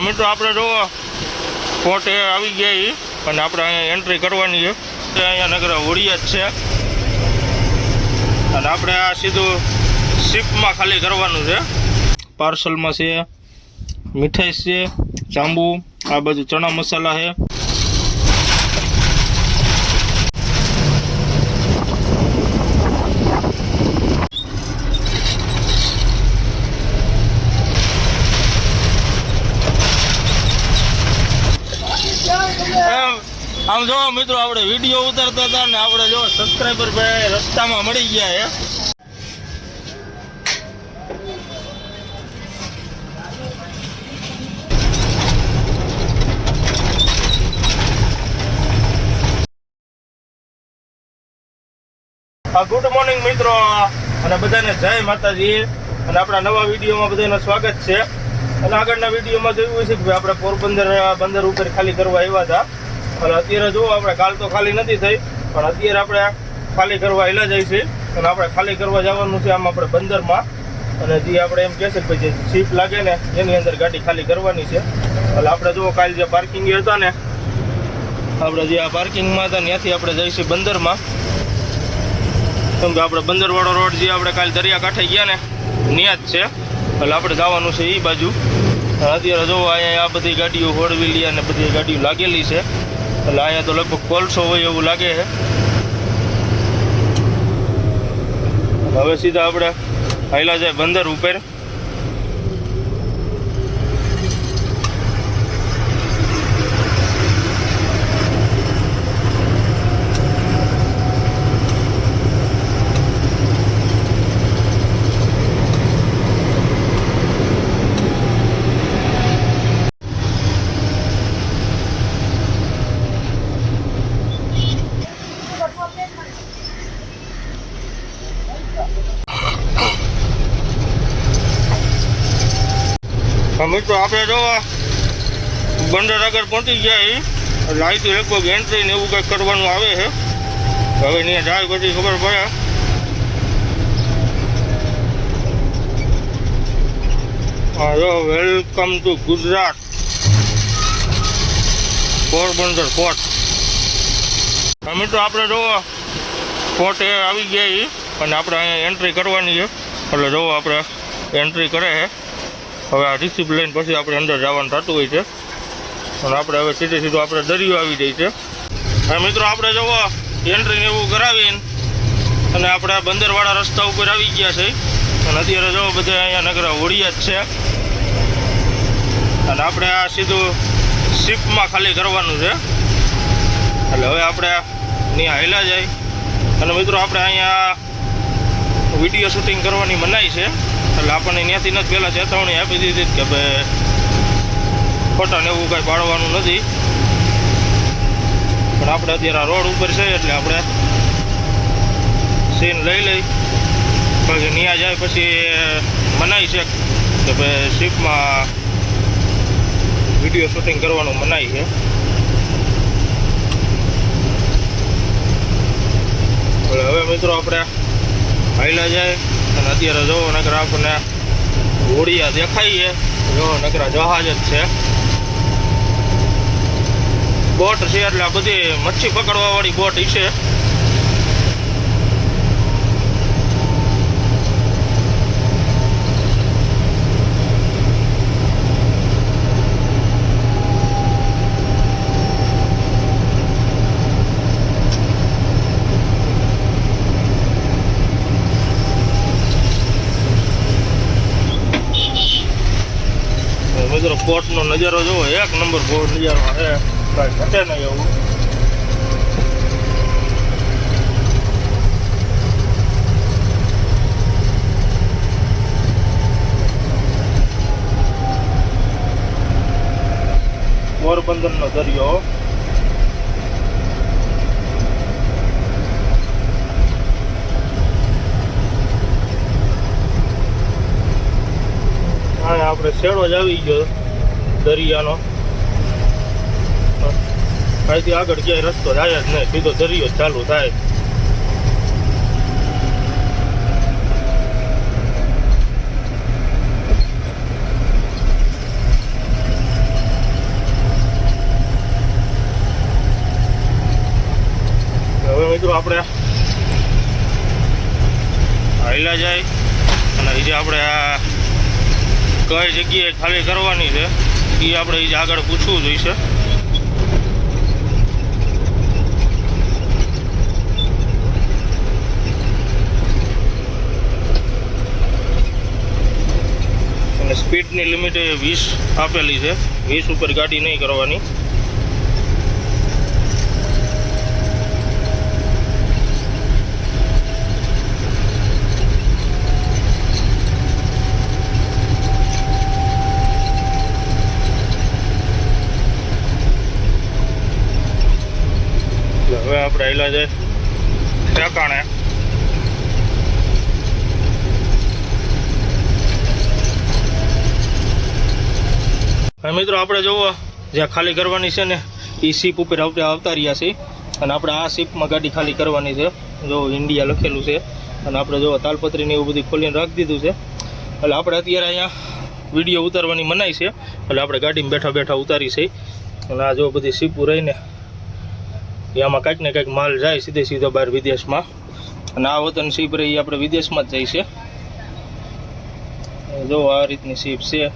મિત્રો આપણે જો પોર્ટ આવી ગયા અને આપણે અહીંયા એન્ટ્રી કરવાની છે. અહીંયા નગર હોડિયા જ છે અને આપણે આ સીધું શિપમાં ખાલી કરવાનું છે. પાર્સલમાં છે મીઠાઈ છે, જાંબુ, આ બધું ચણા મસાલા છે. આમ જો મિત્રો આપણે વિડીયો ઉતારતા હતા ને આપણે જો સબસ્ક્રાઈબર ભાઈ રસ્તામાં મળી ગયા છે. ગુડ મોર્નિંગ મિત્રો અને બધાને જય માતાજી અને આપણા નવા વિડીયોમાં બધાનું સ્વાગત છે. અને આગળના વિડીયોમાં જોયું છે કે આપણે પોરબંદર બંદર ઉપર ખાલી કરવા આવ્યા હતા અને અત્યારે જુઓ આપણે કાલ તો ખાલી નથી થઈ પણ અત્યારે આપણે ખાલી કરવા હેલા જાય છે અને આપણે ખાલી કરવા જવાનું છે આમ આપણે બંદરમાં. અને જે આપણે એમ કહેશે કે જે શિપ લાગે ને એની અંદર ગાડી ખાલી કરવાની છે. એટલે આપણે જુઓ કાલ જે પાર્કિંગ હતા ને આપણે જે આ પાર્કિંગમાં હતા ત્યાંથી આપણે જઈશું બંદરમાં. કેમ કે આપણે બંદરવાળો રોડ જે આપણે કાલે દરિયાકાંઠે ગયા ને ત્યાં જ છે એટલે આપણે જવાનું છે એ બાજુ. અત્યારે જોવો અહીંયા આ બધી ગાડીઓ ફોર વ્હીલ અને બધી ગાડીઓ લાગેલી છે એટલે અહીંયા તો લગભગ કોલસો હોય એવું લાગે છે. હવે સીધા આપણે હાલ્યા જાય બંદર ઉપર. મિત્રો આપણે જો બંદર આગળ પહોંચી ગયા એટલે અહીંથી લગભગ એન્ટ્રી ને એવું કંઈક કરવાનું આવે છે. હવે ત્યાં જાય પછી ખબર પડે. હા જો welcome to Gujarat Porbandar port. મિત્રો આપણે જો પોર્ટ આવી ગયા અને આપણે અહીંયા એન્ટ્રી કરવાની છે એટલે જો આપણે એન્ટ્રી કરે છે. હવે આ રિસીપ લઈને પછી આપણે અંદર જવાનું થતું હોય છે અને આપણે હવે સીધું આપણે દરિયો આવી જાય છે. હવે મિત્રો આપણે જુઓ એન્ટ્રીને એવું કરાવીને અને આપણે બંદરવાળા રસ્તા ઉપર આવી ગયા છે અને અત્યારે જો બધા અહીંયા નગર હોડિયા જ છે અને આપણે આ સીધું શિપમાં ખાલી કરવાનું છે એટલે હવે આપણે ત્યાં હાલ્યા જાય. અને મિત્રો આપણે અહીંયા વિડીયો શૂટિંગ કરવાની મનાઈ છે એટલે આપણને ત્યાંથી જ પહેલાં ચેતવણી આપી દીધી કે ભાઈ ફોટાને એવું કાંઈ પાડવાનું નથી. પણ આપણે અત્યારે રોડ ઉપર છે એટલે આપણે સીન લઈ લઈ પછી ત્યાં જાય પછી મનાઈ છે કે ભાઈ શિપમાં વિડીયો શૂટિંગ કરવાનું મનાઈ છે. હવે મિત્રો આપણે હાલ્યા જાય અને અત્યારે જોવો નકરા આપણને હોડિયા દેખાઈએ જો નકરા જહાજ જ છે. બોટ છે એટલે આ બધી મચ્છી પકડવા વાળી બોટ છે. મિત્રો પોર્ટનો નજારો જોવો એક નંબર પોર્ટ નજારો છે, કાંઈ ઘટે નહીં એવું. પોરબંદરનો દરિયો આપણે શેડો જ આવી ગયો દરિયાનો. અહીંથી આગળ ક્યાંય રસ્તો જાય જ નહીં, સીધો દરિયો ચાલુ થાય. મિત્રો આપણે હાઈલા જાય અને એ જે આપણે આ કઈ જગ્યાએ ખાલી કરવાની છે એ આપણે એ આગળ પૂછવું જોઈશે. અને સ્પીડની લિમિટ 20 આપેલી છે, 20 ઉપર ગાડી નહીં કરવાની. હવે આપણે આવેલા છે ઠેકાણે. હવે મિત્રો આપણે જોવો જ્યાં ખાલી કરવાની છે ને એ સીપ ઉપર આપણે આવતા રહ્યા છીએ અને આપણે આ સીપમાં ગાડી ખાલી કરવાની છે. જો ઇન્ડિયા લખેલું છે અને આપણે જો તાલપત્રીને એવું બધું ખોલીને રાખી દીધું છે. એટલે આપણે અત્યારે અહીંયા વિડીયો ઉતારવાની મનાઈ છે એટલે આપણે ગાડીમાં બેઠા બેઠા ઉતારી છે. અને આ જો બધી સીપું રહીને આમાં કાંઈક ને કાંઈક માલ જાય સીધો બહાર વિદેશમાં. અને આ વતન સીપ રહી આપણે વિદેશમાં જ જાય છે. જો આ રીતની સીપ છે.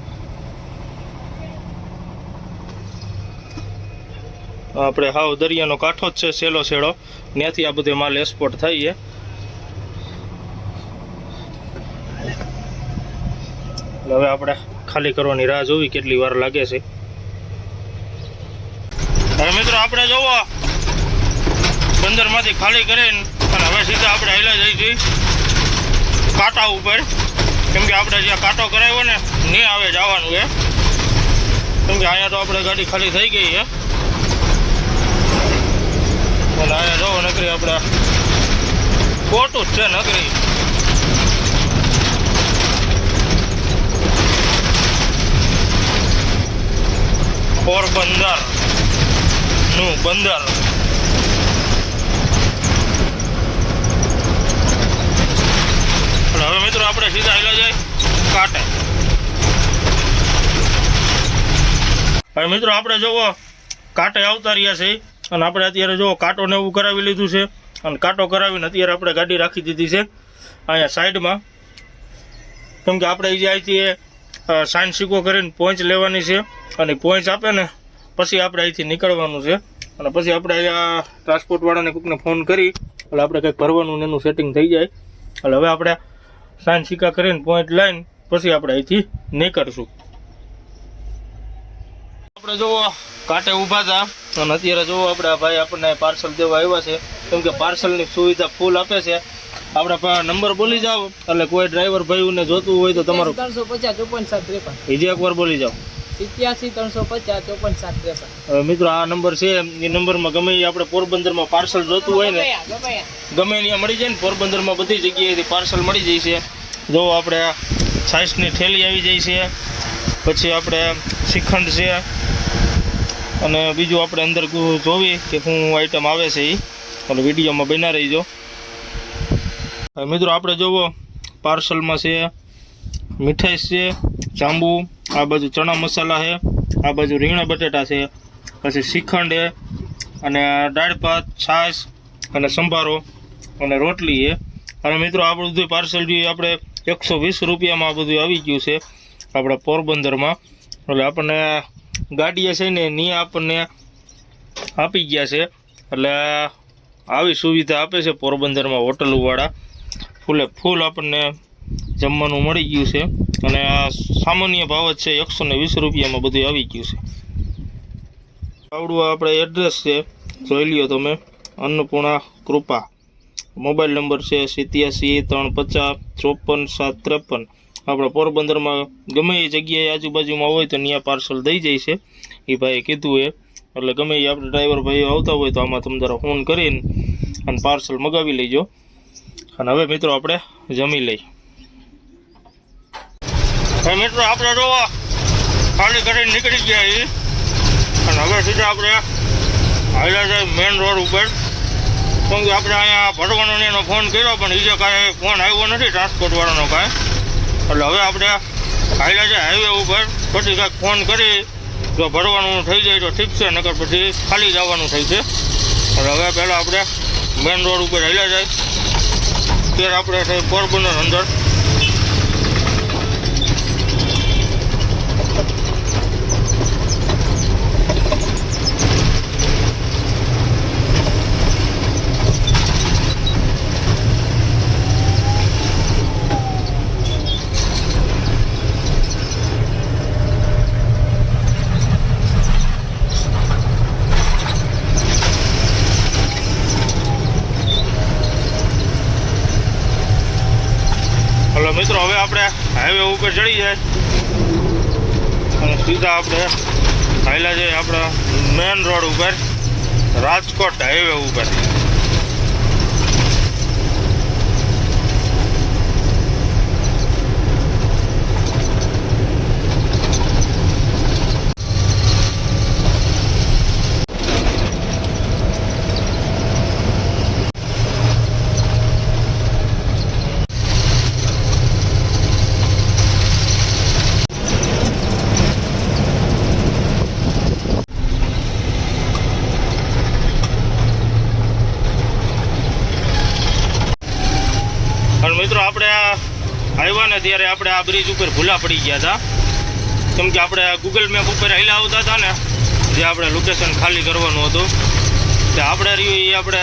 આપણે હાવ દરિયાનો કાંઠો જ છે, સેલો છેડો, ત્યાંથી આ બધો માલ એક્સપોર્ટ થાય છે. હવે આપણે ખાલી કરવાની રાહ જોવી કેટલી વાર લાગે છે. હવે મિત્રો આપણે જોવો બંદરમાંથી ખાલી કરીને અને હવે સીધા આપણે હાલ્યા જઈ છીએ કાંટા ઉપર, કેમ કે આપણે જ્યાં કાંટો કરાવ્યો ને નહીં આવે જવાનું છે, કેમ કે અહીંયા તો આપણે ગાડી ખાલી થઈ ગઈ છે. અને અહીંયા જોવો નકરી આપણે ખોટું જ છે નકરી. પોરબંદર નું બંદર. હવે મિત્રો આપણે સીધા હાલ્યા જાય કાંટે. હવે મિત્રો આપણે જોવો કાંટે આવતા રહ્યા છે અને આપણે અત્યારે જો કાંટોને એવું કરાવી લીધું છે અને કાંટો કરાવીને અત્યારે આપણે ગાડી રાખી દીધી છે અહીંયા સાઈડમાં, કેમ કે આપણે જે અહીંથી સાઇન સિક્કો કરીને પહોંચ લેવાની છે અને પહોંચ આપે ને પછી આપણે અહીંથી નીકળવાનું છે. અને પછી આપણે અહીંયા ટ્રાન્સપોર્ટવાળાને કોઈકને ફોન કરી એટલે આપણે કંઈક ભરવાનું એનું સેટિંગ થઈ જાય. એટલે હવે આપણે સાઇન સિક્કા કરીને પહોંચ લઈને પછી આપણે અહીંથી નીકળશું. આપણે જોવો કાંટે ઊભા હતા અને અત્યારે જોવો આપણે આ ભાઈ આપણને પાર્સલ દેવા આવ્યા છે, કેમ કે પાર્સલની સુવિધા ફૂલ આપે છે. આપણે નંબર બોલી જાઓ એટલે કોઈ ડ્રાઈવર ભાઈઓને જોતું હોય તો તમારું 350 54 53 બીજી એકવાર બોલી જાઓ 87 350 54 53. મિત્રો આ નંબર છે, એ નંબરમાં ગમે એ આપણે પોરબંદરમાં પાર્સલ જોતું હોય ને ગમે ત્યાં મળી જાય ને. પોરબંદરમાં બધી જગ્યાએથી પાર્સલ મળી જાય છે. જો આપણે છાશની થેલી આવી જાય છે, પછી આપણે શ્રીખંડ છે અને બીજું આપણે અંદર જોવી કે શું આઈટમ આવે છે એ અને વિડીયોમાં બના રહીજો. મિત્રો આપણે જોવો પાર્સલમાં છે મીઠાઈ છે, જાંબુ, આ બાજુ ચણા મસાલા છે, આ બાજુ રીંગણા બટેટા છે, પછી શ્રીખંડ છે અને દાળ ભાત, છાશ અને સંભારો અને રોટલી છે. અને મિત્રો આપણું બધું પાર્સલ જોઈએ આપણે 120 રૂપિયામાં આ બધું આવી ગયું છે આપણા પોરબંદરમાં. એટલે આપણને ગાડીએ છે ને ની આપણને આપી ગયા છે. એટલે આવી સુવિધા આપે છે પોરબંદરમાં હોટલવાળા. ફૂલે ફૂલ આપણને જમવાનું મળી ગયું છે અને આ સામાન્ય ભાવ જ છે, 120 રૂપિયામાં બધું આવી ગયું છે. આવડું આપણે એડ્રેસ છે, જોઈ લ્યો તમે. અન્નપૂર્ણા કૃપા. મોબાઈલ નંબર છે 87 350 54 753. આપણે પોરબંદરમાં ગમે એ જગ્યાએ આજુબાજુમાં હોય તો ત્યાં પાર્સલ દઈ જાય છે એ ભાઈએ કીધું એ. એટલે ગમે એ આપણે ડ્રાઈવર ભાઈઓ આવતા હોય તો આમાં તમે જરા ફોન કરીને અને પાર્સલ મગાવી લેજો. અને હવે મિત્રો આપણે જમી લઈ. હવે મિત્રો આપણે જોવા ખાલી કરીને નીકળી ગયા એ અને હવે સીધા આપણે હાલ્યા જાય મેઇન રોડ ઉપર. કેમ કે આપણે અહીંયા ભરવાનો એનો ફોન કર્યો પણ બીજો કાંઈ ફોન આવ્યો નથી ટ્રાન્સપોર્ટવાળાનો કાંઈ. એટલે હવે આપણે હાલ્યા જાય હાઈવે ઉપર, પછી કાંઈક ફોન કરી જો ભરવાનું થઈ જાય તો ઠીક છે, નકર પછી ખાલી જવાનું થઈ છે. એટલે હવે પહેલાં આપણે મેન રોડ ઉપર હાલ્યા જાય ત્યારે આપણે છે પોરબંદર અંદર. હલો મિત્રો, હવે આપણે હાઈવે ઉપર ચડી જાય અને સીધા આપણે હાલ્યા જઈએ આપણા મેન રોડ ઉપર, રાજકોટ હાઈવે ઉપર. અને મિત્રો આપણે આવ્યા ને ત્યારે આપણે આ બ્રિજ ઉપર ભૂલા પડી ગયા હતા, કેમ કે આપણે ગૂગલ મેપ ઉપર હાલ્યા આવતા હતા ને, જે આપણે લોકેશન ખાલી કરવાનું હતું તે આપણે રહ્યું એ આપણે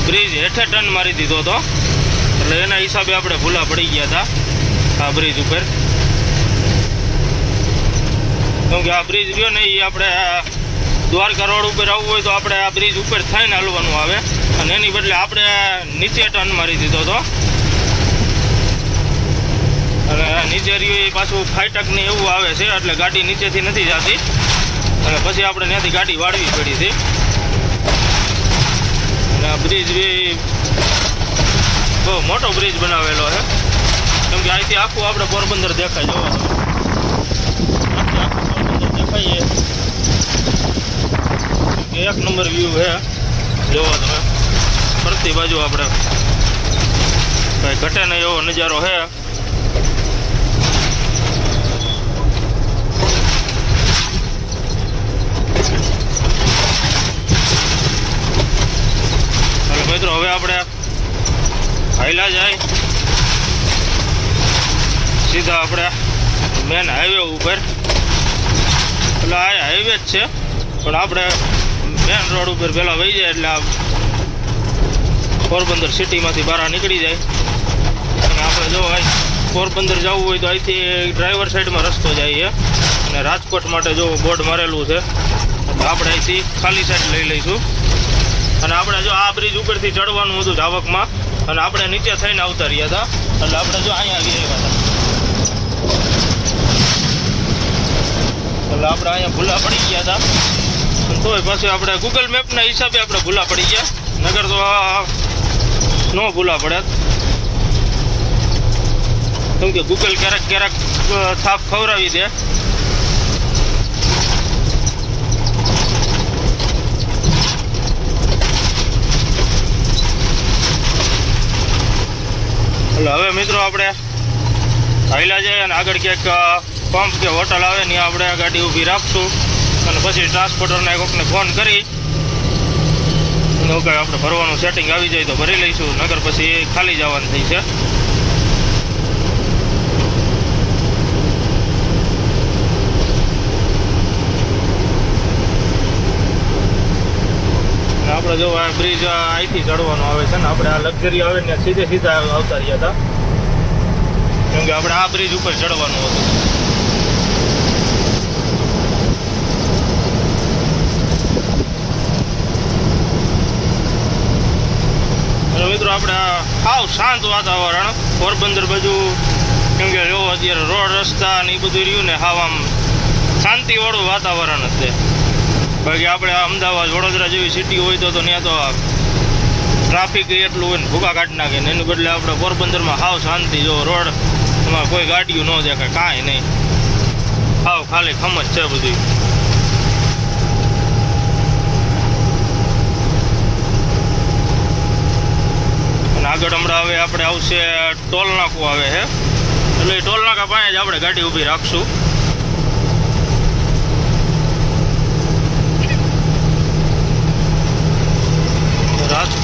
બ્રિજ હેઠે ટર્ન મારી દીધો હતો, એટલે એના હિસાબે આપણે ભૂલા પડી ગયા હતા આ બ્રિજ ઉપર. કેમ કે આ બ્રિજ રહ્યો ને એ આપણે દ્વારકા રોડ ઉપર આવવું હોય તો આપણે આ બ્રિજ ઉપર થઈને હાલવાનું આવે, અને એની બદલે આપણે નીચે ટર્ન મારી દીધો હતો. અને નીચે રહ્યું એ પાછું ફાટક ને એવું આવે છે, એટલે ગાડી નીચેથી નથી જતી, અને પછી આપણે ત્યાંથી ગાડી વાળવી પડી હતી. અને આ બ્રિજ બી બહુ મોટો બ્રિજ બનાવેલો છે, કેમ કે અહીંથી આખું આપણે પોરબંદર દેખાય. જોવો તમે, આખું પોરબંદર દેખાય, એક નંબર વ્યૂ છે. જોવો તમે, ફરતી બાજુ આપણે કંઈ ઘટે નહીં એવો નજારો છે. મિત્રો હવે આપણે હાલ્યા જાય સીધા આપણે મેન હાઈવે ઉપર. એટલે આ હાઈવે જ છે, પણ આપણે મેન રોડ ઉપર પહેલાં વહી જાય એટલે પોરબંદર સિટીમાંથી બહાર નીકળી જાય. અને આપણે જો પોરબંદર જવું હોય તો અહીંથી ડ્રાઈવર સાઈડમાં રસ્તો જાય છે, અને રાજકોટ માટે જો બોર્ડ મારેલું છે, એટલે આપણે અહીંથી ખાલી સાઈડ લઈ લઈશું. અને આપણે જો આ બ્રિજ ઉપરથી ચડવાનું હતું જાવકમાં, અને આપણે નીચે થઈને આવતા રહ્યા હતા, એટલે આપણે જો અહીંયા આવી રહ્યા હતા, એટલે આપણે અહીંયા ભૂલા પડી ગયા હતા. તોય પાછું આપણે ગૂગલ મેપના હિસાબે આપણે ભૂલા પડી ગયા, નગર તો ન ભૂલા પડે, કેમ કે ગૂગલ ક્યારેક ક્યારેક થાપ ખવડાવી દે. એટલે હવે મિત્રો આપણે હાલ્યા જઈએ અને આગળ ક્યાંક પંપ કે હોટલ આવે ને આપણે ગાડી ઊભી રાખશું, અને પછી ટ્રાન્સપોર્ટરને કોકને ફોન કરી અને કાંઈ આપણે ભરવાનું સેટિંગ આવી જાય તો ભરી લઈશું, નગર પછી ખાલી જવાનું થઈ છે. આપણે જો આ બ્રિજ અહીંથી ચડવાનો આવે છે ને, આપણે આ લક્ઝરી આવે ને સીધે સીધા આવતા રહ્યા હતા, કેમ કે આપણે આ બ્રિજ ઉપર ચડવાનું હતું. અને મિત્રો આપણે સાવ શાંત વાતાવરણ પોરબંદર બાજુ, કેમ કે જો અત્યારે રોડ રસ્તા ને એ બધું રહ્યું ને, સાવ આમ શાંતિવાળું વાતાવરણ જ છે. બાકી આપણે અમદાવાદ વડોદરા જેવી સિટી હોય તો ત્યાં તો ટ્રાફિક એટલું હોય ને ભૂકા કાઢી નાખે ને, એની બદલે આપણે પોરબંદરમાં સાવ શાંતિ. જો રોડ એમાં કોઈ ગાડીઓ ન દેખાય, કાંઈ નહીં, સાવ ખાલી ખમજ છે બધું. અને આગળ હમણાં હવે આપણે આવશે ટોલ નાકું આવે છે, એટલે ટોલ નાકા પાસે જ આપણે ગાડી ઊભી રાખશું.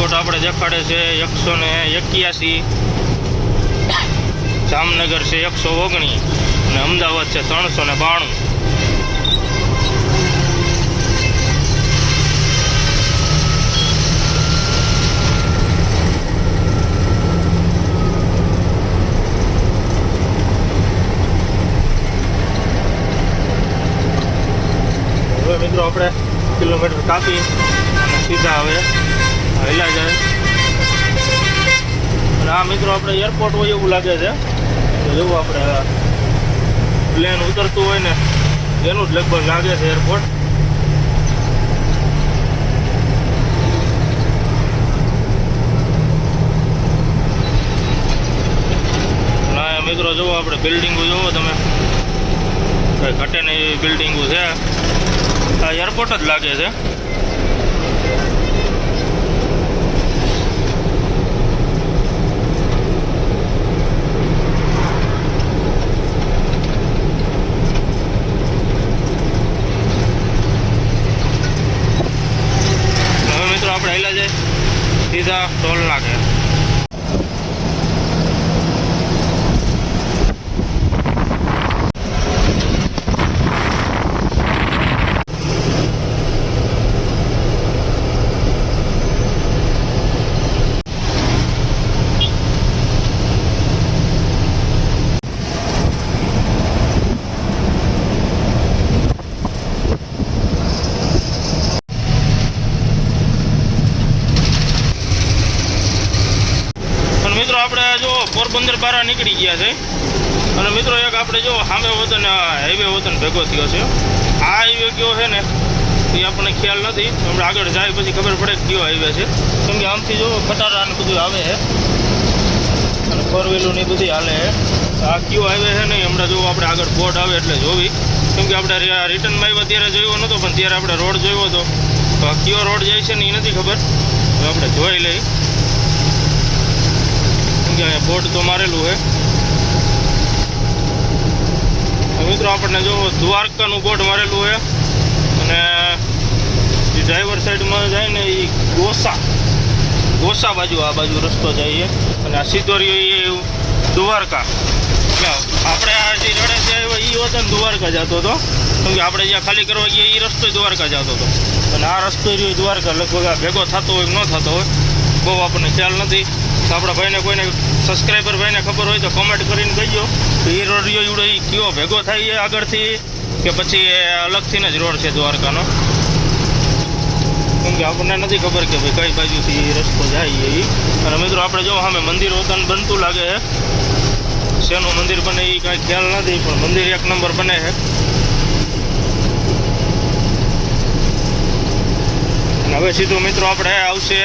રાજકોટ આપણે દેખાડે છે 181, જામનગર છે 119 અને અમદાવાદ છે 392. હવે મિત્રો આપણે કિલોમીટર કાપી અને સીધા હવે હેલા જાય. અને આ મિત્રો આપણે એરપોર્ટ હોય એવું લાગે છે. જેવું આપણે પ્લેન ઉતરતું હોય ને એનું જ લગભગ લાગે છે એરપોર્ટ. ના મિત્રો જુઓ આપણે બિલ્ડિંગો જુઓ તમે, કઈ ઘટે નહીં એવી બિલ્ડિંગો છે. આ એરપોર્ટ જ લાગે છે. આપણે હેલા જાય સીધા ટોલ નાકે. મિત્રો આપણે જો પોરબંદર બહાર નીકળી ગયા છે. અને મિત્રો એક આપણે જો સામે વતન હાઈવે વતન ભેગો થયો છે. આ હાઈવે કયો છે ને એ આપણને ખ્યાલ નથી. આપણે આગળ જાય પછી ખબર પડે કયો હાઈવે છે. કેમ કે આમથી જો ખટારા ને બધું આવે છે અને ફોર વ્હીલર ની બધી હાલે છે. આ કયો હાઈવે છે ને હમણાં જો આપણે આગળ બોર્ડ આવે એટલે જોવી. કેમ કે આપણે રિટર્નમાં આવ્યા ત્યારે જોયો નહોતો, પણ ત્યારે આપણે રોડ જોયો હતો. તો આ કયો રોડ જાય છે ને એ નથી ખબર. તો આપણે જોઈ લઈ. બોર્ડ તો મારેલું છે. મિત્રો આપણને જો દ્વારકાનું બોર્ડ મારેલું છે. અને જે ડ્રાઈવર સાઈડમાં જાય ને એ ગોસા બાજુ, આ બાજુ રસ્તો જાય છે. અને આ સીધો રહ્યો એ દ્વારકા. આપણે આ જે રડે છે એ વતન દ્વારકા જતો હતો. કેમ કે આપણે જ્યાં ખાલી કરવા ગયા એ રસ્તો દ્વારકા જતો હતો. અને આ રસ્તો રહ્યો દ્વારકા. લગભગ આ ભેગો થતો હોય કે ન થતો હોય બહુ આપણને ખ્યાલ નથી. તો આપણા ભાઈને કોઈને સબસ્ક્રાઈબર ભાઈને ખબર હોય તો કોમેન્ટ કરીને કહીજો તો એ રોડ રહ્યો એ કયો ભેગો થાય એ આગળથી કે પછી એ અલગથી જ રોડ છે દ્વારકાનો. કેમ કે આપણને નથી ખબર કે ભાઈ કઈ બાજુથી રસ્તો જાય એ. અને મિત્રો આપણે જો સામે મંદિર વતન બનતું લાગે છે. શેનું મંદિર બને એ કાંઈ ખ્યાલ નથી, પણ મંદિર એક નંબર બને છે. અને હવે સીધું મિત્રો આપણે આવશે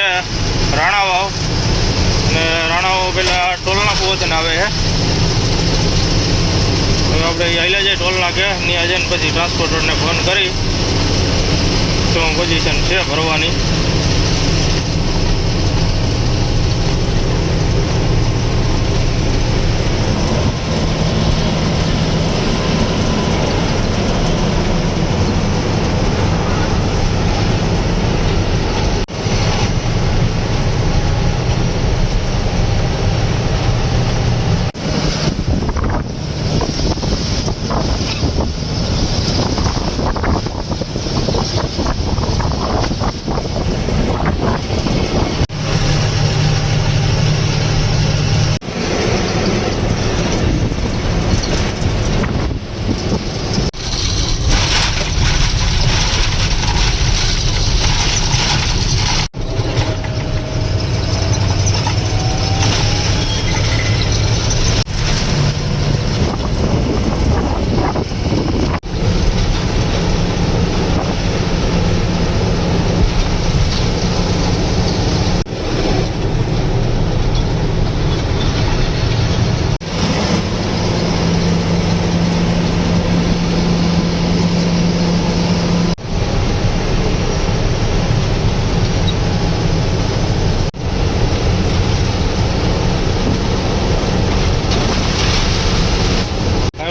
રાણાવાવ. અને રાણાવાવ પહેલાં ટોલનાકુ વતન આવે છે. હવે આપણે હાલ્યા જાય ટોલ નાકે. ત્યાં જઈને પછી ટ્રાન્સપોર્ટરને ફોન કરી શું પોઝિશન છે ભરવાની.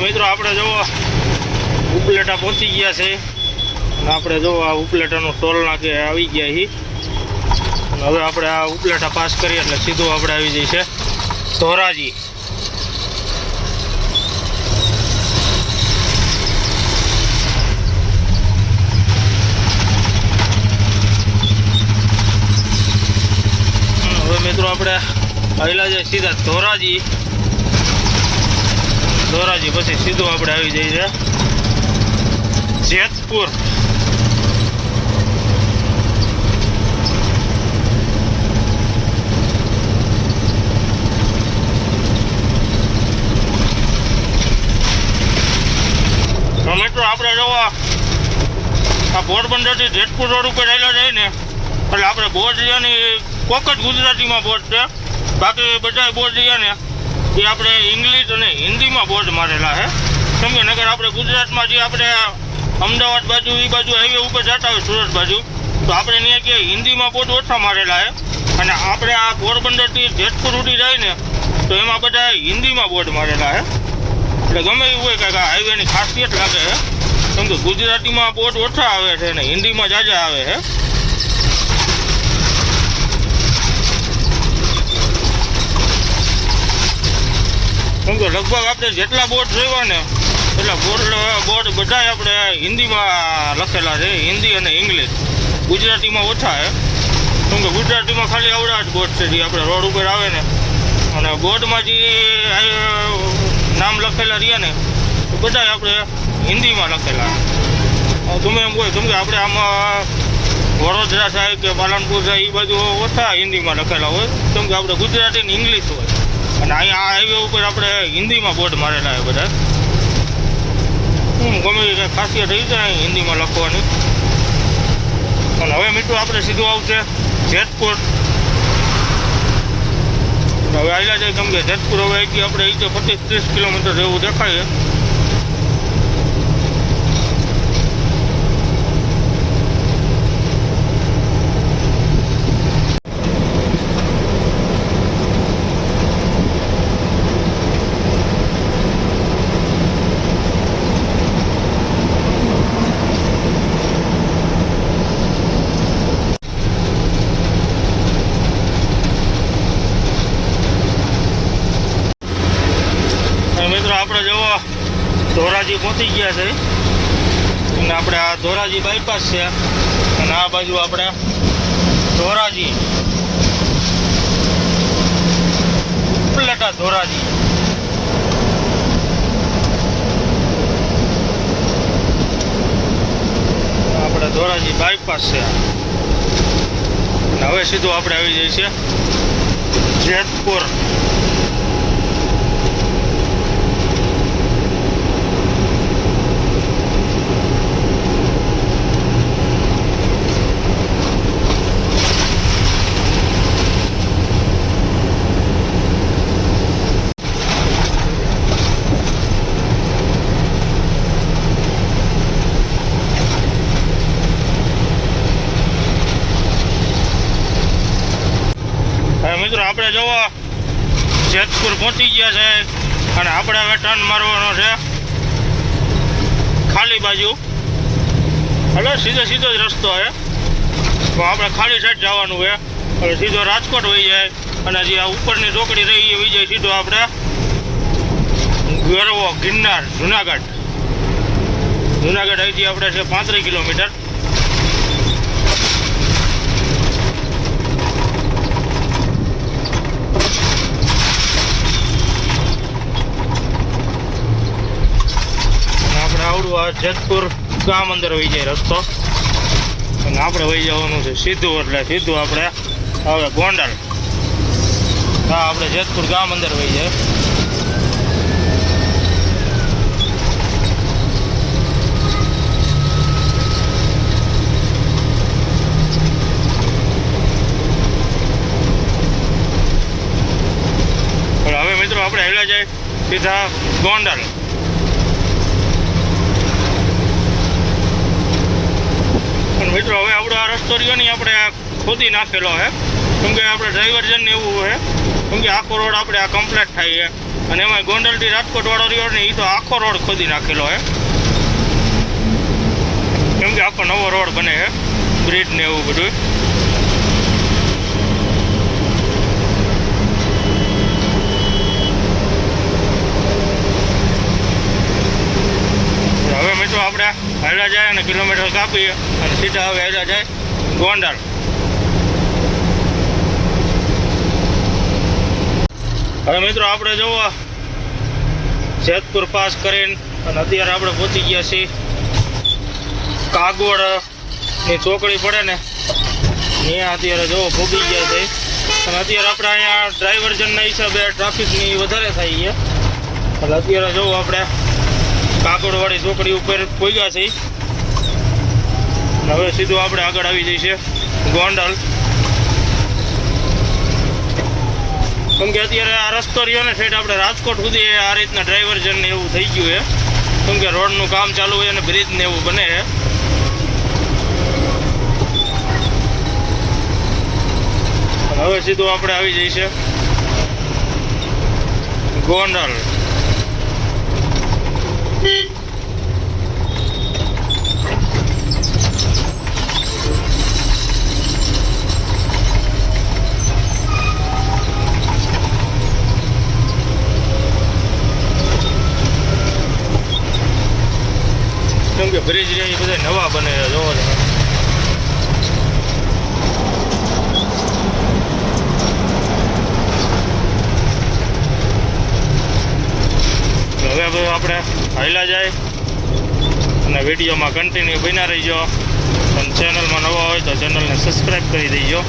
મિત્રો આપણે જો ઉપલેટા પહોંચી ગયા છે. અને આપણે જો આ ઉપલેટાનો ટોલ નાકે આવી ગયા છીએ. અને હવે આપણે આ ઉપલેટા પાસ કરીએ એટલે સીધું આપણે આવી જઈએ છે ધોરાજી. હવે મિત્રો આપણે આવેલા જાય સીધા ધોરાજી. ધોરાજી પછી સીધું આપણે આવી જઈએ છે જેતપુર. મિત્રો આપણે જોવા આ પોરબંદરથી જેતપુર રોડ ઉપર આવેલા જાય ને એટલે આપણે બોર્ડ ની કોક જ ગુજરાતીમાં બોર્ડ છે, બાકી બધા બોર્ડ ને એ આપણે ઇંગ્લિશ અને હિન્દીમાં બોર્ડ મારેલા છે. કેમ કે નગર આપણે ગુજરાતમાં જે આપણે અમદાવાદ બાજુ એ બાજુ હાઈવે ઉપર જતા હોય સુરત બાજુ તો આપણે ત્યાં કે હિન્દીમાં બોર્ડ ઓછા મારેલા છે, અને આપણે આ પોરબંદરથી જેતપુર ઉડી જાય ને તો એમાં બધા હિન્દીમાં બોર્ડ મારેલા છે. એટલે ગમે એવું હોય કે હાઈવેની ખાસિયત લાગે છે, કેમ કે ગુજરાતીમાં બોર્ડ ઓછા આવે છે અને હિન્દીમાં જાજા આવે છે. કેમ કે લગભગ આપણે જેટલા બોર્ડ જોયા ને એટલા બોર્ડ બધા આપણે હિન્દીમાં લખેલા છે, હિન્દી અને ઇંગ્લિશ. ગુજરાતીમાં ઓછા છે, કેમ કે ગુજરાતીમાં ખાલી આવડા જ બોર્ડ છે જે આપણે રોડ ઉપર આવે ને, અને બોર્ડમાં જે નામ લખેલા રહ્યા ને તો બધા આપણે હિન્દીમાં લખેલા. તમે એમ હોય કેમ કે આપણે આમાં વડોદરા થાય કે પાલનપુર થાય એ બાજુ ઓછા હિન્દીમાં લખેલા હોય, કેમ કે આપણે ગુજરાતી ને ઇંગ્લિશ હોય, અને અહીંયા આ હાઈવે ઉપર આપણે હિન્દીમાં બોર્ડ મારેલા હોય બધા. ગમે એ ખાસિયત રહી જાય હિન્દીમાં લખવાની. અને હવે મિત્રો આપણે સીધું આવશે જેતપુર. હવે આવેલા જાય કેમ કે જેતપુર હવે અહીંથી આપણે અહીંથી 25-30 કિલોમીટર જેવું દેખાય. આપણે જવો ધોરાજી પહોંચી ગયા છે, અને આપણે આ ધોરાજી બાયપાસ છે, અને આ બાજુ આપણે ધોરાજી ઉપલેટા ધોરાજી. આપણે ધોરાજી બાયપાસ છે, અને હવે સીધું આપણે આવી જઈએ છીએ જેતપુર. મિત્રો આપણે જોવો જેતપુર પહોંચી ગયા છે, અને આપણે હવે ટર્ન મારવાનો છે ખાલી બાજુ. એટલે સીધો જ રસ્તો છે, તો આપણે ખાલી સાઈડ જવાનું છે. એટલે સીધો રાજકોટ વહી જાય, અને જે આ ઉપરની ચોકડી રહી એ વહી જાય સીધો આપણે ગરવો ગિરનાર જુનાગઢ. અહીંથી આપણે છે 35 કિલોમીટર. આવડું આ જેતપુર ગામ અંદર વહી જાય રસ્તો, અને આપણે વહી જવાનું છે સીધું. એટલે સીધું આપણે હવે ગોંડલ. હા, આપણે જેતપુર ગામ અંદર વહી જાય. હવે મિત્રો આપણે હેલા જાય સીધા ગોંડલ. મિત્રો હવે આપણો આ રસ્તો રહ્યો નહીં આપણે ખોદી નાખેલો છે, કેમ કે આપણે ડ્રાઈવરજનને એવું છે, કેમ કે આખો રોડ આપણે આ કમ્પ્લીટ થાય છે, અને એમાં ગોંડલથી રાજકોટ વાળો રહ્યો ને એ તો આખો રોડ ખોદી નાખેલો છે, કેમ કે આખો નવો રોડ બને છે, બ્રિજ ને એવું બધું. આપી અને સીધા હવે આવ્યા જાય ગોંડલ. હવે મિત્રો આપણે જોવો જેતપુર પાસ કરીને અને અત્યારે આપણે પહોંચી ગયા છીએ કાગવડની ચોકડી પડે ને અહીંયા અત્યારે જોવો ભોગી ગયા છે. અને અત્યારે આપણે અહીંયા ડ્રાઈવર્જનના હિસાબે ટ્રાફિકની વધારે થાય છે એટલે અત્યારે જોવો આપણે કાગવડવાળી ચોકડી ઉપર પહોંચ્યા છીએ. હવે સીધું આપણે આગળ આવી જઈએ ગોંડલ. કેમ કે અત્યારે આ રસ્તો રહ્યો ને સાઈડ આપણે રાજકોટ સુધી આ રીતના ડ્રાઈવર્જન ને એવું થઈ ગયું છે. કેમ કે રોડનું કામ ચાલુ હોય અને બ્રિજ ને એવું બને છે. હવે સીધું આપણે આવી જઈએ ગોંડલ. કેમ કે બ્રિજ એ બધા નવા બને છે જોવો તમે. હવે આપણે હાલ્યા જાય અને વિડીયોમાં કન્ટિન્યુ બન્યા રહીજો. અને ચેનલમાં નવા હોય તો ચેનલને સબસ્ક્રાઈબ કરી દેજો.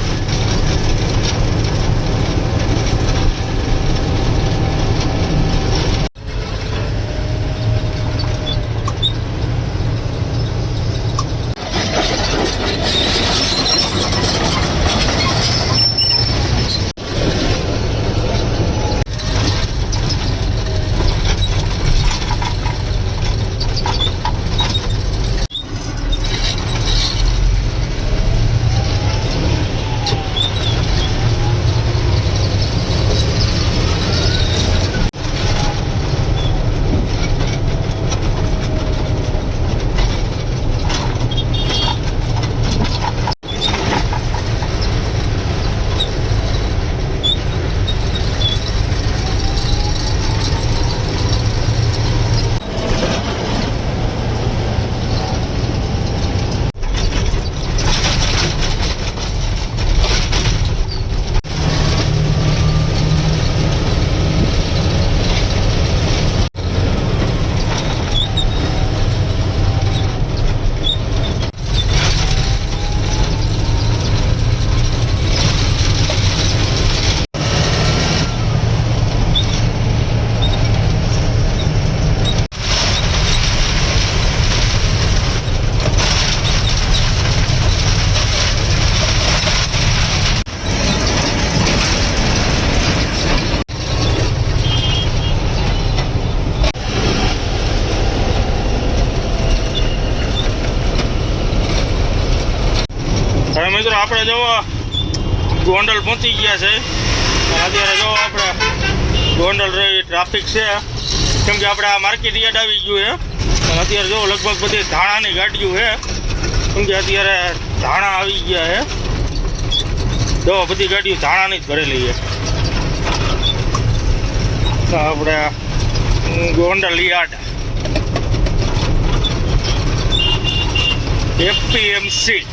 હવે મિત્રો આપણે જો ગોંડલ પહોંચી ગયા છે. અત્યારે જો આપણે ગોંડલ ટ્રાફિક છે કેમ કે આપણે આ માર્કેટ યાર્ડ આવી ગયું છે. અને અત્યારે જો લગભગ બધી ધાણાની ગાડીઓ છે કેમ કે અત્યારે ધાણા આવી ગયા છે. જો બધી ગાડીઓ ધાણાની જ ભરેલી છે. તો આપણે ગોંડલ યાર્ડ એપીએમસી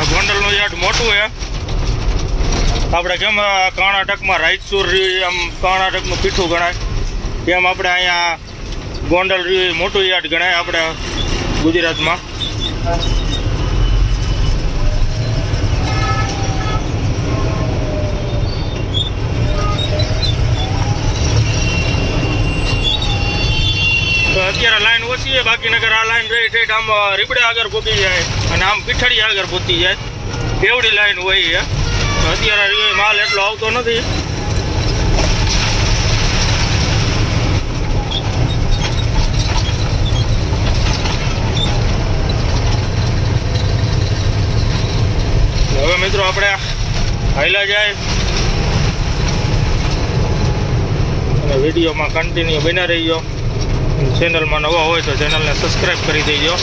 ગોંડલનું યાર્ડ મોટું છે. આપણે કેમ કર્ણાટકમાં રાયચૂર આમ કર્ણાટકનું પીઠું ગણાય એમ આપણે અહીંયા ગોંડલ મોટું યાર્ડ ગણાય આપણે ગુજરાતમાં. તો અત્યારે લાઈન ઓછી છે બાકી નગર આ લાઈન રહી ઠેઠ આમ રીબડે આગળ પહોંચી જાય અને આમ પીઠડી આગળ પહોંચી જાય એવડી લાઈન હોય છે. અત્યારે માલ એટલો આવતો નથી. હવે મિત્રો આપણે હાલ્યા જાય અને વિડીયોમાં કન્ટિન્યુ બન્યા રહીજો. ચેનલમાં નવા હોય તો ચેનલને સબસ્ક્રાઈબ કરી દેજો.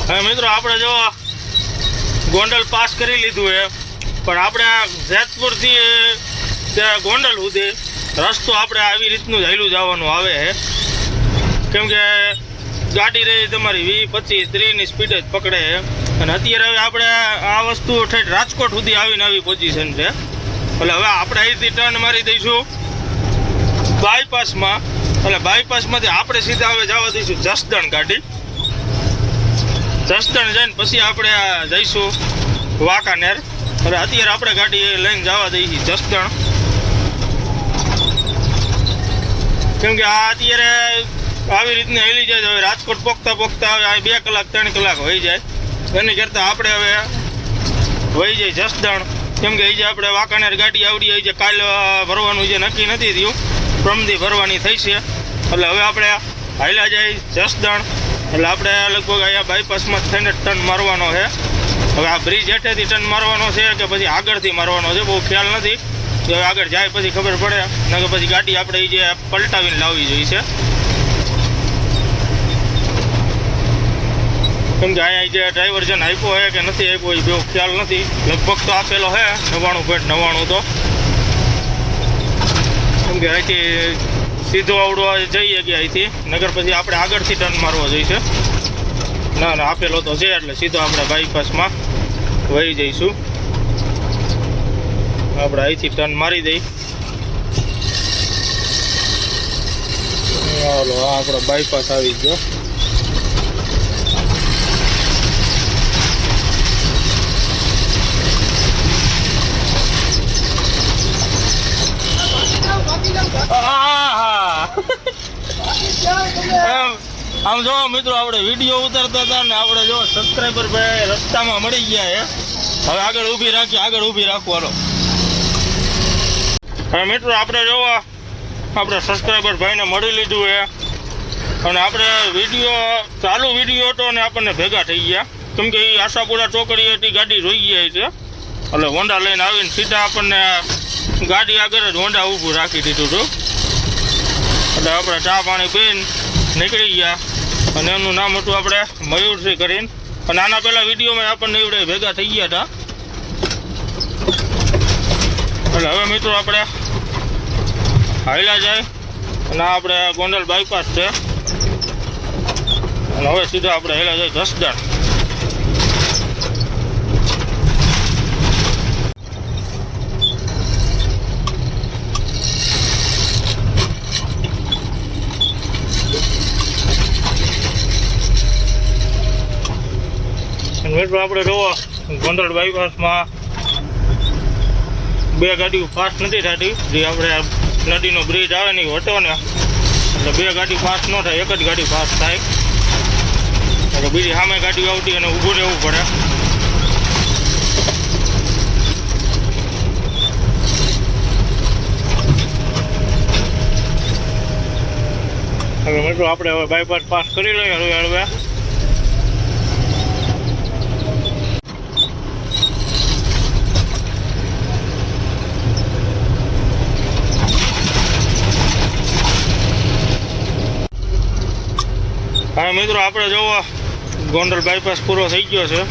હવે મિત્રો આપણે જો ગોંડલ પાસ કરી લીધું છે, પણ આપણે જેતપુરથી ત્યાં ગોંડલ સુધી રસ્તો આપણે આવી રીતનું જ હાલ્યું જવાનું આવે છે, કેમ કે ગાડી રહી તમારી 20, 25, 30ની સ્પીડ જ પકડે છે. અને અત્યારે હવે આપણે આ વસ્તુ ઠેઠ રાજકોટ સુધી આવીને આવી પોઝિશન છે. એટલે હવે આપણે અહીંથી ટર્ન મારી દઈશું બાયપાસમાં. એટલે બાયપાસમાંથી આપણે સીધા હવે જવા દઈશું જસદણ ગાડી. જસદણ જઈને પછી આપણે જઈશું વાંકાનેર. એટલે અત્યારે આપણે ગાડી લઈને જવા દઈશું જસદણ, કેમ કે આ અત્યારે આવી રીતની હેલી જાય. હવે રાજકોટ પોખતા હવે 2 કલાક 3 કલાક હોઈ જાય. એની કરતાં આપણે હવે વહી જાય જસદણ, કેમ કે જે આપણે વાંકાનેર ગાડી આવડી આવી છે. કાલ ભરવાનું જે નક્કી નથી થયું, પ્રમદી ભરવાની થઈ છે. એટલે હવે આપણે હાલ્યા જાય જસદણ. એટલે આપણે લગભગ અહીંયા બાયપાસમાં થઈને ટર્ન મારવાનો છે. હવે આ બ્રિજ હેઠેથી ટર્ન મારવાનો છે કે પછી આગળથી મારવાનો છે, બહુ ખ્યાલ નથી. હવે આગળ જાય પછી ખબર પડે, ને કે પછી ગાડી આપણે જે પલટાવીને લાવવી જોઈએ છે, કેમ કે અહીંયા જે ડાયવર્ઝન આપ્યો છે કે નથી આપ્યો એ બહુ ખ્યાલ નથી. લગભગ તો આપેલો છે 99.99 તો, કેમ કે અહીંથી સીધો આવડો જઈએ કે અહીંથી, નગર પછી આપણે આગળથી ટર્ન મારવો જોઈશે. ના આપેલો તો છે, એટલે સીધો આપણે બાયપાસમાં વહી જઈશું. આપણે અહીંથી ટર્ન મારી દઈ. ચાલો આ આપણો બાયપાસ આવી ગયો. આમ જો મિત્રો આપણે વિડીયો ઉતારતા હતા ને આપણે જો સબસ્ક્રાઈબર ભાઈ રસ્તામાં મળી ગયા છે. હવે આગળ ઊભી રાખવાનો. હવે મિત્રો આપણે જોવા આપણે સબસ્ક્રાઈબર ભાઈને મળી લીધું છે, અને આપણે ચાલુ વિડીયો હતો ને આપણને ભેગા થઈ ગયા, કેમ કે એ આશાપુરા ચોકડી હતી ગાડી જોઈ ગયા છે. એટલે હોન્ડા લઈને આવીને સીધા આપણને ગાડી આગળ જ હોન્ડા ઊભું રાખી દીધું હતું. એટલે આપણે ચા પાણી પીને નીકળી ગયા, અને એનું નામ હતું આપણે મયુરસિંહ કરીને. અને આના પહેલાં વિડીયોમાં આપણને એવડે ભેગા થઈ ગયા હતા. એટલે હવે મિત્રો આપણે હાલ્યા જાય, અને આપણે ગોંડલ બાયપાસ છે, અને હવે સીધા આપણે હાલ્યા જાય જસદણ. મિત્રો આપણે જોવો ગોંડલ બાયપાસમાં 2 ગાડીઓ ફાસ્ટ નથી થતી. જે આપણે નદીનો બ્રિજ આવે ને હતો ને, એટલે 2 ગાડી ફાસ્ટ ન થાય, એક જ ગાડી ફાસ્ટ થાય. એટલે બીજી સામે ગાડીઓ આવતી અને ઊભું રહેવું પડે. હવે મિત્રો આપણે હવે બાયપાસ પાસ કરી લઈએ. હવે હા મિત્રો આપણે જોવો ગોંડલ બાયપાસ પૂરો થઈ ગયો છે,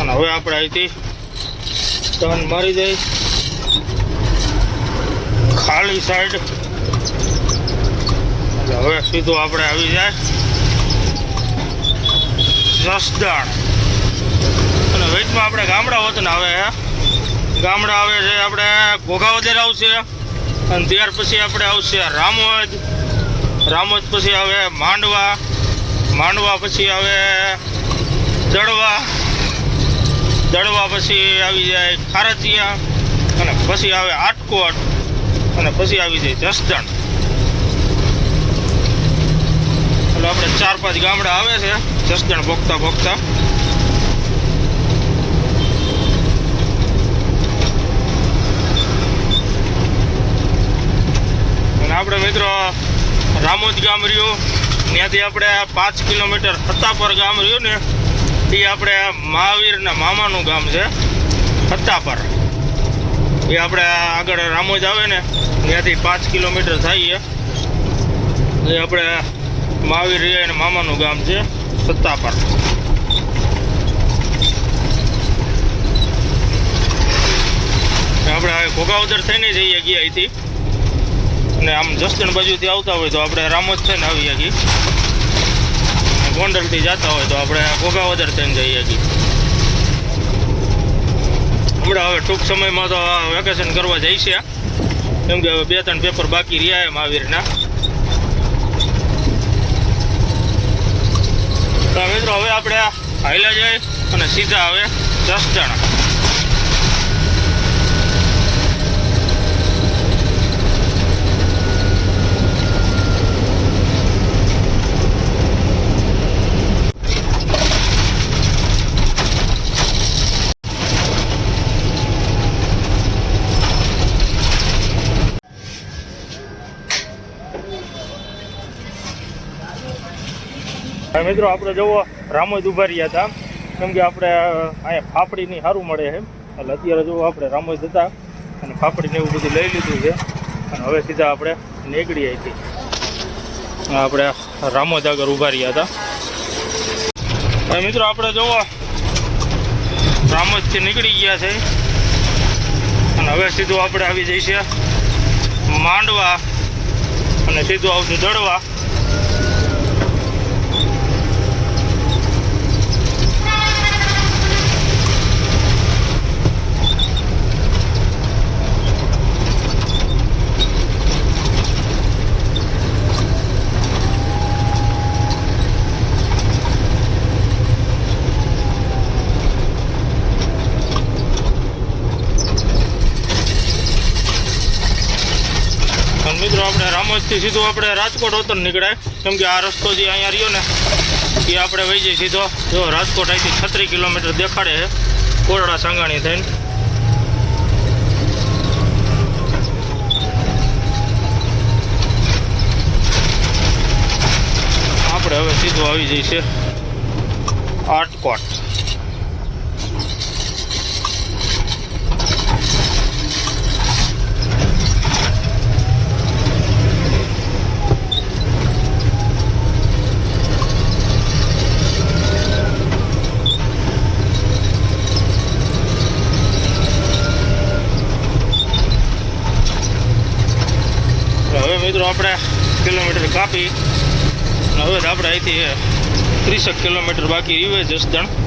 અને હવે આપણે અહીંથી ટર્ન મારી દઈ ખાલી સાઈડ. એટલે હવે સીધું આપણે આવી જાય જસદણ. અને વેચમાં આપણે ગામડા વતન આવે છે. ગામડા આવે છે આપણે ઘોઘાવદર આવશે, અને ત્યાર પછી આપણે આવશે રામોદ પછી આવે માંડવા પછી આવે દડવા પછી આવી જાય ખારચિયા, અને પછી આવે આટકોટ, અને પછી આવી જાય જસદણ. એટલે આપણે 4-5 ગામડા આવે છે જસદણ ભોગતા. અને આપણે મિત્રો રામોદ ગામ રહ્યું, ત્યાંથી આપણે 5 કિલોમીટર હત્તાપર ગામ રહ્યું ને, એ આપણે મહાવીરના મામાનું ગામ છે હત્તાપર. એ આપણે આગળ રામોદ આવે ને ત્યાંથી 5 કિલોમીટર થાય. એ આપણે મહાવીર રહ્યા મામાનું ગામ છે સત્તાપર. આપણે ઘોઘાવદર થઈને જઈએ ગયા અહીંથી, અને આમ જસદણ બાજુથી આવતા હોય તો આપણે રામોદ થઈને આવીએ છીએ, ગોંડલથી જતા હોય તો આપણે ઘોઘાવદર થઈને જઈએ છીએ. હમણાં હવે ટૂંક સમયમાં તો વેકેશન કરવા જાય છે, કેમ કે હવે 2-3 પેપર બાકી રહ્યા એમ આવીરના. તો મિત્રો હવે આપણે હાઈલા જઈએ અને સીધા હવે જસદણ. મિત્રો આપણે જવો રામોદ ઉભા રહ્યા હતા, કેમ કે આપણે અહીંયા ફાફડીની સારું મળે છે, એટલે અત્યારે જુઓ આપણે રામોદ હતા અને ફાફડીને એવું બધું લઈ લીધું છે, અને હવે સીધા આપણે નીકળી અહીંથી. આપણે રામોદ આગળ ઉભા રહ્યા હતા. હવે મિત્રો આપણે જુઓ રામોદથી નીકળી ગયા છે, અને હવે સીધું આપણે આવી જઈશે માંડવા, અને સીધું આવશું દડવા. મિત્રો આપણે રામોદથી સીધું આપણે રાજકોટ ઉતર નીકળાય, કેમ કે આ રસ્તો જે અહીંયા રહ્યો ને એ આપણે વહી જઈએ સીધો. જો રાજકોટ અહીંથી 36 કિલોમીટર દેખાડે છે કોરડા સાંગાણી થઈને. આપણે હવે સીધું આવી જઈએ રાજકોટ. મિત્રો આપણે કિલોમીટર કાપી, હવે આપણે અહીંથી 30 કિલોમીટર બાકી રહ્યું જસદણ.